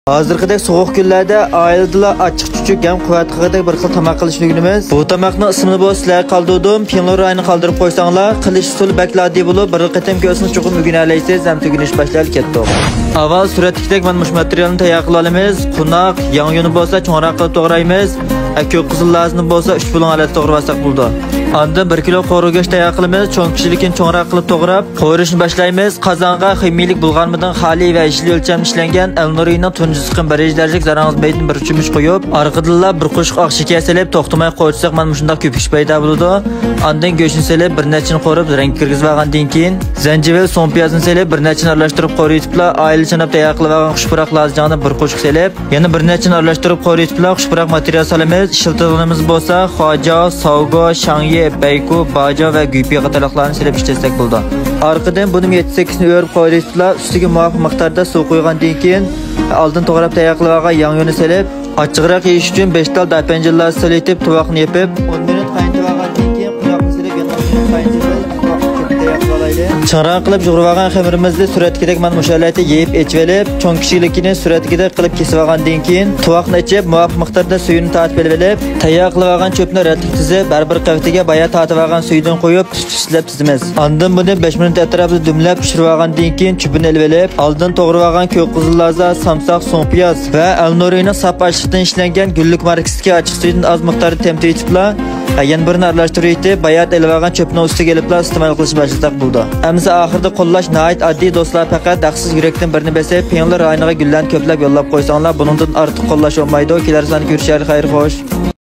Hozirgidek sovuq kunlarda oilada achchiq-chuchuk ham quvvatliqdek bir xil tomoq qilishni o'rganamiz. Bu tomoqning ismini bu sizlarga qoldirdim. Pinlar rayini qoldirib qo'ysanglar, qilish usuli bakladdi bo'lib, bir qatam ko'sini cho'qim o'rganalaysiz, ham tugunish boshlaylik ketdi. Avval suratdagidek mana mush materialni tayyor qila olamiz. Qunoq, yangyuni bo'lsa cho'nroq qilib to'g'raymiz. Ko'k qizil lazni bo'lsa 3 bo'lon holatda to'g'ravasak bo'ldi. Ondan 1 kilo qo'ri go'sht tayyor qilamiz. Cho'ng kishilikni cho'nroq qilib to'g'rab, qo'yishni boshlaymiz. Qozonga ximiylik bulg'anmadan xoli va ishli o'lcham ishlangan alnurining tunji siqim 1 darajalik zarangiz baytini 1 chumuch qo'yib, arqidilla 1 qo'shiq oq shakar selib to'xtamay qo'ysak, mana shunday ko'pish paydo bo'ladi. Ondan go'shtni selib bir nechini qo'rib, rang kirgizib olgandan keyin zanjibil, so'm piyozni selib bir nechini aralashtirib qo'yibla, oila chanab tayyor qilib olgan xushpuroq lazjani 1 qo'shiq selib, yana bir nechini aralashtirib qo'yibla, xushpuroq material solamiz. Ishiltirganimiz bo'lsa, xoja, savgo, shangye, bayku, bajo va guypi qatorliqlarni silib ishlasak bo'ldi. Orqadan buni 7-8 ni o'rib qo'yibla, ustiga muvofiq miqdorda suv qo'ygandan keyin oldin to'g'rab tayyor qilib olgan yangyuni silib, ochiqroq yeyish uchun 5 tal dapanjillar silitib, tuvoqni yepib, 10 minut qaynatib olgandan keyin quyoqni silib, yana qaynatib Çanran qilib yug'irib olgan xamirimizni suratdagidek mana mushalarga yeyib echib olib, cho'ng kishilikni suratdagidek qilib kesib olgandan keyin tuvoqni ichib, muvofiq miqdorda suyini tatib olib, tayyor qilib olgan cho'pni ratlik tizib, baribir qavtiga bayat tatib olgan suydan qo'yib, tuslab tizimiz. Ondan buni 5 minut atrofida dumlab pishirib olgandan keyin chupini olib, oldin to'g'rab olgan ko'k qizil laza, samsoq, so'ng piyoz va alnurining sap achchiqdan ishlangan gullik markasiga ochiq suydan oz miqdorda temtib etibla, yana birini aralashtirib, bayat olib olgan cho'pni ustiga olibla iste'mol qilish boshlasak bo'ldi. Amsa oxirida qo'llash nihoyat oddiy do'stlar, faqat daqsiz yurakdan birini besib, pinlar rayoniga gullarni ko'plab yo'llab qo'ysanglar, buningdan ortiq qo'llash olmaydi. Kelar soni ko'rishar, xayr xo'sh.